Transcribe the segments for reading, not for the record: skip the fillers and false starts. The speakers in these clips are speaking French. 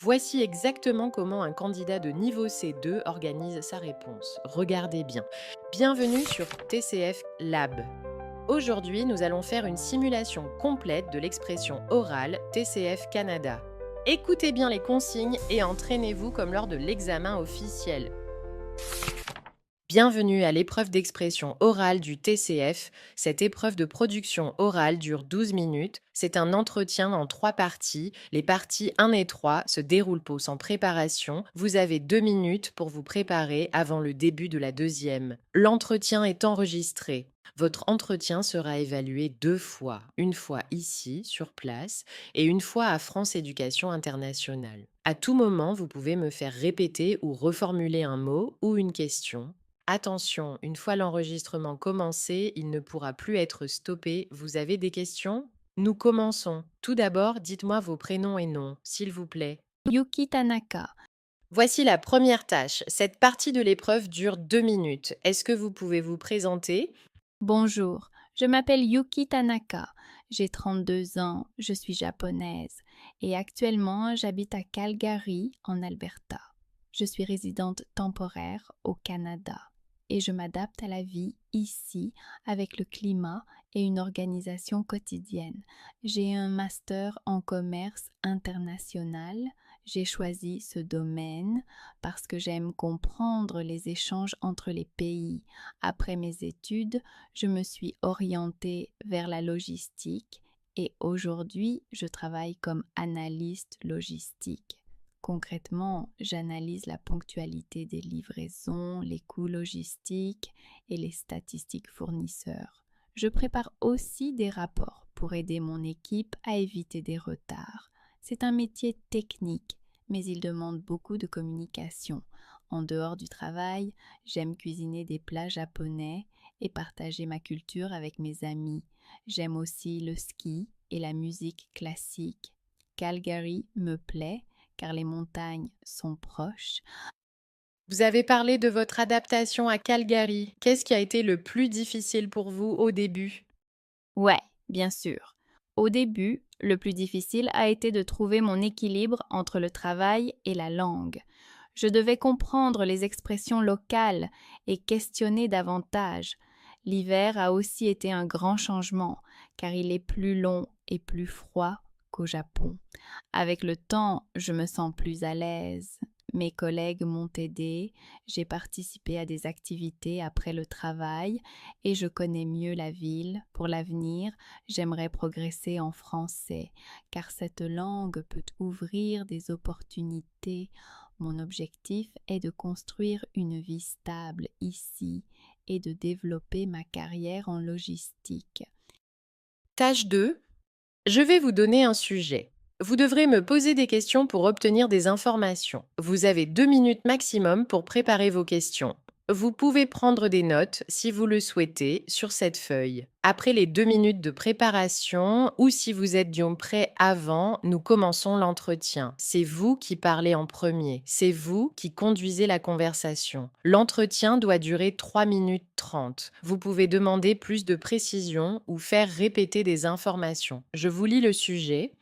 Voici exactement comment un candidat de niveau C2 organise sa réponse. Regardez bien. Bienvenue sur TCF Lab. Aujourd'hui, nous allons faire une simulation complète de l'expression orale TCF Canada. Écoutez bien les consignes et entraînez-vous comme lors de l'examen officiel. Bienvenue à l'épreuve d'expression orale du TCF. Cette épreuve de production orale dure 12 minutes. C'est un entretien en 3 parties. Les parties 1 et 3 se déroulent sans préparation. Vous avez 2 minutes pour vous préparer avant le début de la deuxième. L'entretien est enregistré. Votre entretien sera évalué 2 fois. Une fois ici, sur place, et une fois à France Éducation Internationale. À tout moment, vous pouvez me faire répéter ou reformuler un mot ou une question. Attention, une fois l'enregistrement commencé, il ne pourra plus être stoppé. Vous avez des questions? Nous commençons. Tout d'abord, dites-moi vos prénoms et noms, s'il vous plaît. Yuki Tanaka. Voici la première tâche. Cette partie de l'épreuve dure 2 minutes. Est-ce que vous pouvez vous présenter? Bonjour, je m'appelle Yuki Tanaka. J'ai 32 ans, je suis japonaise et actuellement j'habite à Calgary, en Alberta. Je suis résidente temporaire au Canada et je m'adapte à la vie ici avec le climat et une organisation quotidienne. J'ai un master en commerce international. J'ai choisi ce domaine parce que j'aime comprendre les échanges entre les pays. Après mes études, je me suis orientée vers la logistique et aujourd'hui, je travaille comme analyste logistique. Concrètement, j'analyse la ponctualité des livraisons, les coûts logistiques et les statistiques fournisseurs. Je prépare aussi des rapports pour aider mon équipe à éviter des retards. C'est un métier technique, mais il demande beaucoup de communication. En dehors du travail, j'aime cuisiner des plats japonais et partager ma culture avec mes amis. J'aime aussi le ski et la musique classique. Calgary me plaît car les montagnes sont proches. Vous avez parlé de votre adaptation à Calgary. Qu'est-ce qui a été le plus difficile pour vous au début? Ouais, bien sûr. Au début, le plus difficile a été de trouver mon équilibre entre le travail et la langue. Je devais comprendre les expressions locales et questionner davantage. L'hiver a aussi été un grand changement, car il est plus long et plus froid qu'au Japon. Avec le temps, je me sens plus à l'aise. Mes collègues m'ont aidé, j'ai participé à des activités après le travail et je connais mieux la ville. Pour l'avenir, j'aimerais progresser en français, car cette langue peut ouvrir des opportunités. Mon objectif est de construire une vie stable ici et de développer ma carrière en logistique. Tâche 2. Je vais vous donner un sujet. Vous devrez me poser des questions pour obtenir des informations. Vous avez 2 minutes maximum pour préparer vos questions. Vous pouvez prendre des notes, si vous le souhaitez, sur cette feuille. Après les 2 minutes de préparation, ou si vous êtes prêt avant, nous commençons l'entretien. C'est vous qui parlez en premier. C'est vous qui conduisez la conversation. L'entretien doit durer 3 minutes 30. Vous pouvez demander plus de précision ou faire répéter des informations. Je vous lis le sujet.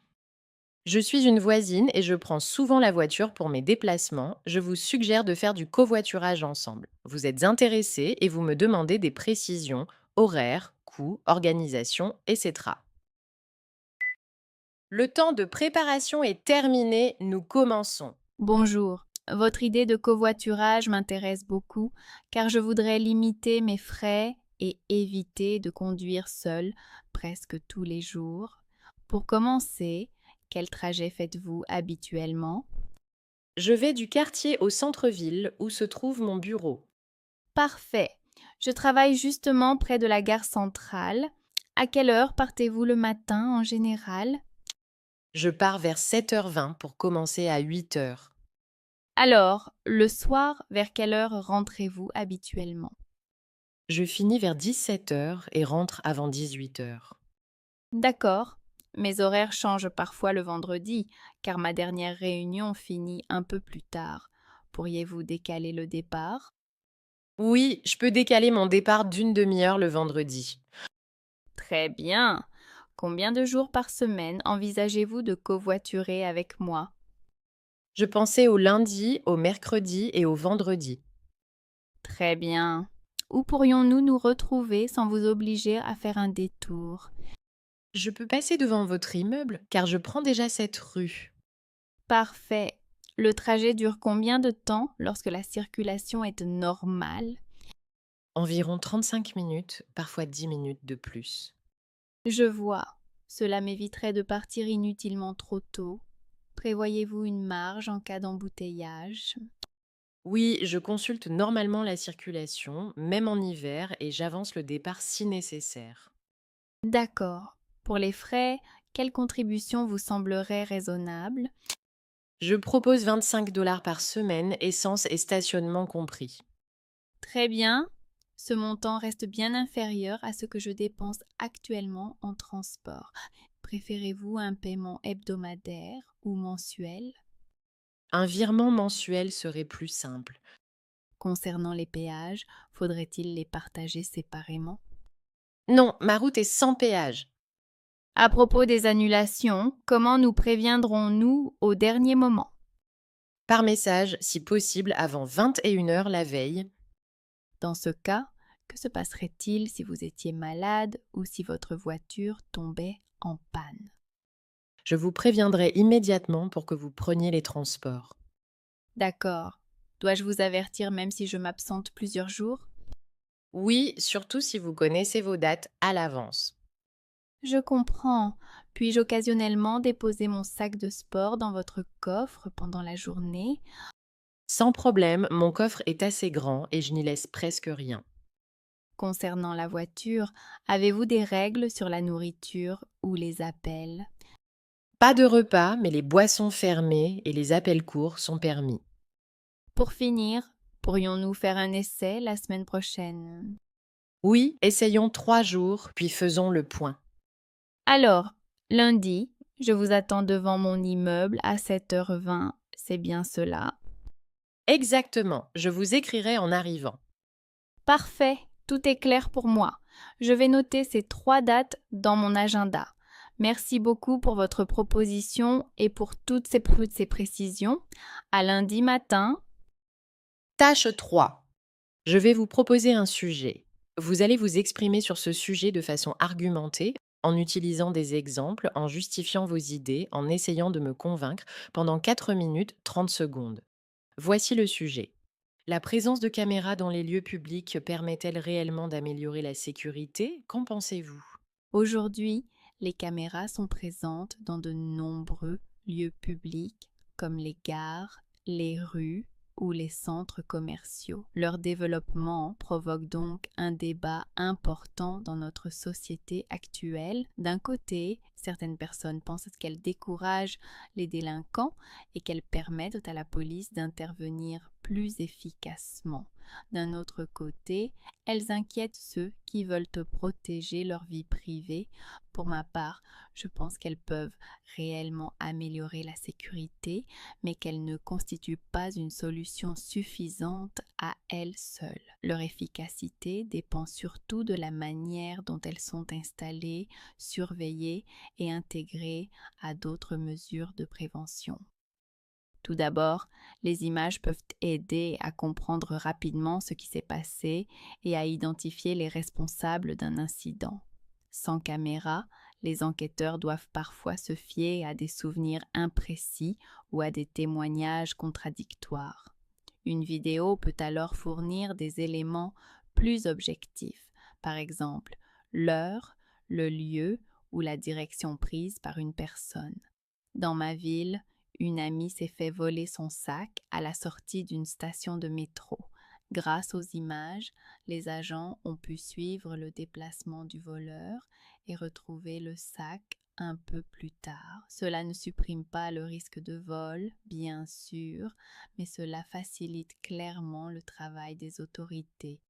Je suis une voisine et je prends souvent la voiture pour mes déplacements. Je vous suggère de faire du covoiturage ensemble. Vous êtes intéressé et vous me demandez des précisions, horaires, coûts, organisation, etc. Le temps de préparation est terminé, nous commençons. Bonjour. Votre idée de covoiturage m'intéresse beaucoup car je voudrais limiter mes frais et éviter de conduire seule presque tous les jours. Pour commencer, quel trajet faites-vous habituellement? Je vais du quartier au centre-ville où se trouve mon bureau. Parfait. Je travaille justement près de la gare centrale. À quelle heure partez-vous le matin en général? Je pars vers 7h20 pour commencer à 8h. Alors, le soir, vers quelle heure rentrez-vous habituellement? Je finis vers 17h et rentre avant 18h. D'accord. Mes horaires changent parfois le vendredi, car ma dernière réunion finit un peu plus tard. Pourriez-vous décaler le départ? Oui, je peux décaler mon départ d'une demi-heure le vendredi. Très bien. Combien de jours par semaine envisagez-vous de covoiturer avec moi? Je pensais au lundi, au mercredi et au vendredi. Très bien. Où pourrions-nous nous retrouver sans vous obliger à faire un détour? Je peux passer devant votre immeuble car je prends déjà cette rue. Parfait. Le trajet dure combien de temps lorsque la circulation est normale? Environ 35 minutes, parfois 10 minutes de plus. Je vois. Cela m'éviterait de partir inutilement trop tôt. Prévoyez-vous une marge en cas d'embouteillage? Oui, je consulte normalement la circulation, même en hiver, et j'avance le départ si nécessaire. D'accord. Pour les frais, quelle contribution vous semblerait raisonnable? Je propose 25 $ par semaine, essence et stationnement compris. Très bien. Ce montant reste bien inférieur à ce que je dépense actuellement en transport. Préférez-vous un paiement hebdomadaire ou mensuel? Un virement mensuel serait plus simple. Concernant les péages, faudrait-il les partager séparément? Non, ma route est sans péage. À propos des annulations, comment nous préviendrons-nous au dernier moment? Par message, si possible, avant 21 h la veille. Dans ce cas, que se passerait-il si vous étiez malade ou si votre voiture tombait en panne? Je vous préviendrai immédiatement pour que vous preniez les transports. D'accord. Dois-je vous avertir même si je m'absente plusieurs jours? Oui, surtout si vous connaissez vos dates à l'avance. Je comprends. Puis-je occasionnellement déposer mon sac de sport dans votre coffre pendant la journée? Sans problème, mon coffre est assez grand et je n'y laisse presque rien. Concernant la voiture, avez-vous des règles sur la nourriture ou les appels? Pas de repas, mais les boissons fermées et les appels courts sont permis. Pour finir, pourrions-nous faire un essai la semaine prochaine? Oui, essayons 3 jours, puis faisons le point. Alors, lundi, je vous attends devant mon immeuble à 7h20. C'est bien cela. Exactement, je vous écrirai en arrivant. Parfait, tout est clair pour moi. Je vais noter ces 3 dates dans mon agenda. Merci beaucoup pour votre proposition et pour toutes ces précisions. À lundi matin. Tâche 3. Je vais vous proposer un sujet. Vous allez vous exprimer sur ce sujet de façon argumentée, en utilisant des exemples, en justifiant vos idées, en essayant de me convaincre pendant 4 minutes 30 secondes. Voici le sujet. La présence de caméras dans les lieux publics permet-elle réellement d'améliorer la sécurité? Qu'en pensez-vous? Aujourd'hui, les caméras sont présentes dans de nombreux lieux publics comme les gares, les rues ou les centres commerciaux. Leur développement provoque donc un débat important dans notre société actuelle. D'un côté, certaines personnes pensent qu'elles découragent les délinquants et qu'elles permettent à la police d'intervenir plus efficacement. D'un autre côté, elles inquiètent ceux qui veulent protéger leur vie privée. Pour ma part, je pense qu'elles peuvent réellement améliorer la sécurité, mais qu'elles ne constituent pas une solution suffisante à elles seules. Leur efficacité dépend surtout de la manière dont elles sont installées, surveillées et intégrées à d'autres mesures de prévention. Tout d'abord, les images peuvent aider à comprendre rapidement ce qui s'est passé et à identifier les responsables d'un incident. Sans caméra, les enquêteurs doivent parfois se fier à des souvenirs imprécis ou à des témoignages contradictoires. Une vidéo peut alors fournir des éléments plus objectifs, par exemple l'heure, le lieu ou la direction prise par une personne. Dans ma ville, une amie s'est fait voler son sac à la sortie d'une station de métro. Grâce aux images, les agents ont pu suivre le déplacement du voleur et retrouver le sac un peu plus tard. Cela ne supprime pas le risque de vol, bien sûr, mais cela facilite clairement le travail des autorités.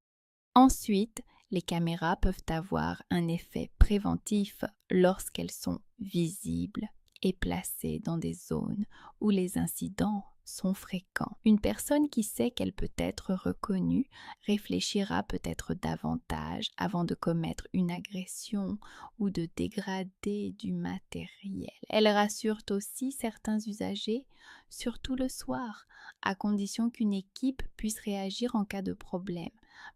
Ensuite, les caméras peuvent avoir un effet préventif lorsqu'elles sont visibles et placées dans des zones où les incidents sont fréquents. Une personne qui sait qu'elle peut être reconnue réfléchira peut-être davantage avant de commettre une agression ou de dégrader du matériel. Elle rassure aussi certains usagers, surtout le soir, à condition qu'une équipe puisse réagir en cas de problème.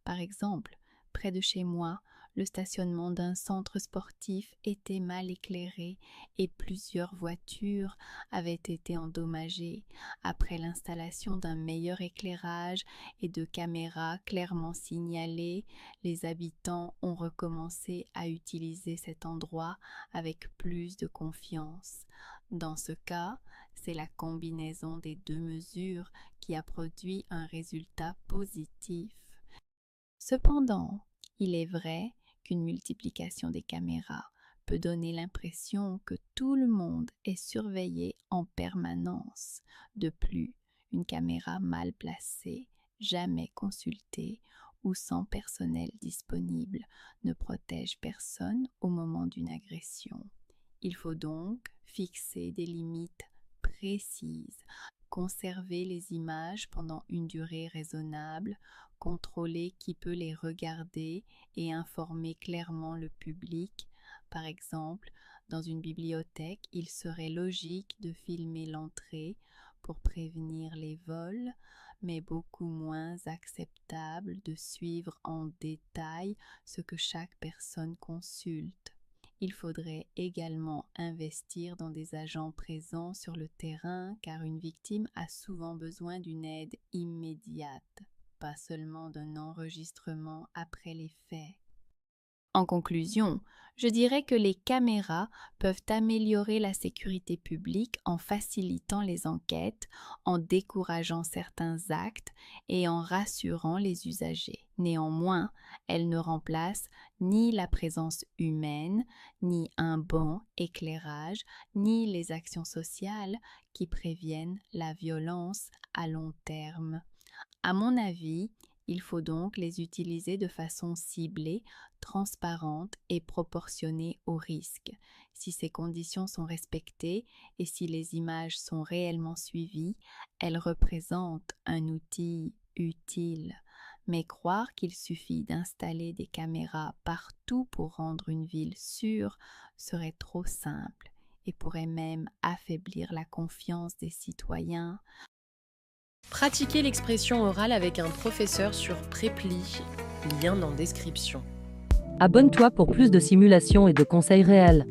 Par exemple, près de chez moi, le stationnement d'un centre sportif était mal éclairé et plusieurs voitures avaient été endommagées. Après l'installation d'un meilleur éclairage et de caméras clairement signalées, les habitants ont recommencé à utiliser cet endroit avec plus de confiance. Dans ce cas, c'est la combinaison des deux mesures qui a produit un résultat positif. Cependant, il est vrai qu'une multiplication des caméras peut donner l'impression que tout le monde est surveillé en permanence. De plus, une caméra mal placée, jamais consultée ou sans personnel disponible ne protège personne au moment d'une agression. Il faut donc fixer des limites précises, conserver les images pendant une durée raisonnable, contrôler qui peut les regarder et informer clairement le public. Par exemple, dans une bibliothèque, il serait logique de filmer l'entrée pour prévenir les vols, mais beaucoup moins acceptable de suivre en détail ce que chaque personne consulte. Il faudrait également investir dans des agents présents sur le terrain car une victime a souvent besoin d'une aide immédiate, pas seulement d'un enregistrement après les faits. En conclusion, je dirais que les caméras peuvent améliorer la sécurité publique en facilitant les enquêtes, en décourageant certains actes et en rassurant les usagers. Néanmoins, elles ne remplacent ni la présence humaine, ni un bon éclairage, ni les actions sociales qui préviennent la violence à long terme. À mon avis, il faut donc les utiliser de façon ciblée, transparente et proportionnée au risque. Si ces conditions sont respectées et si les images sont réellement suivies, elles représentent un outil utile. Mais croire qu'il suffit d'installer des caméras partout pour rendre une ville sûre serait trop simple et pourrait même affaiblir la confiance des citoyens. Pratiquez l'expression orale avec un professeur sur Preply, lien dans description. Abonne-toi pour plus de simulations et de conseils réels.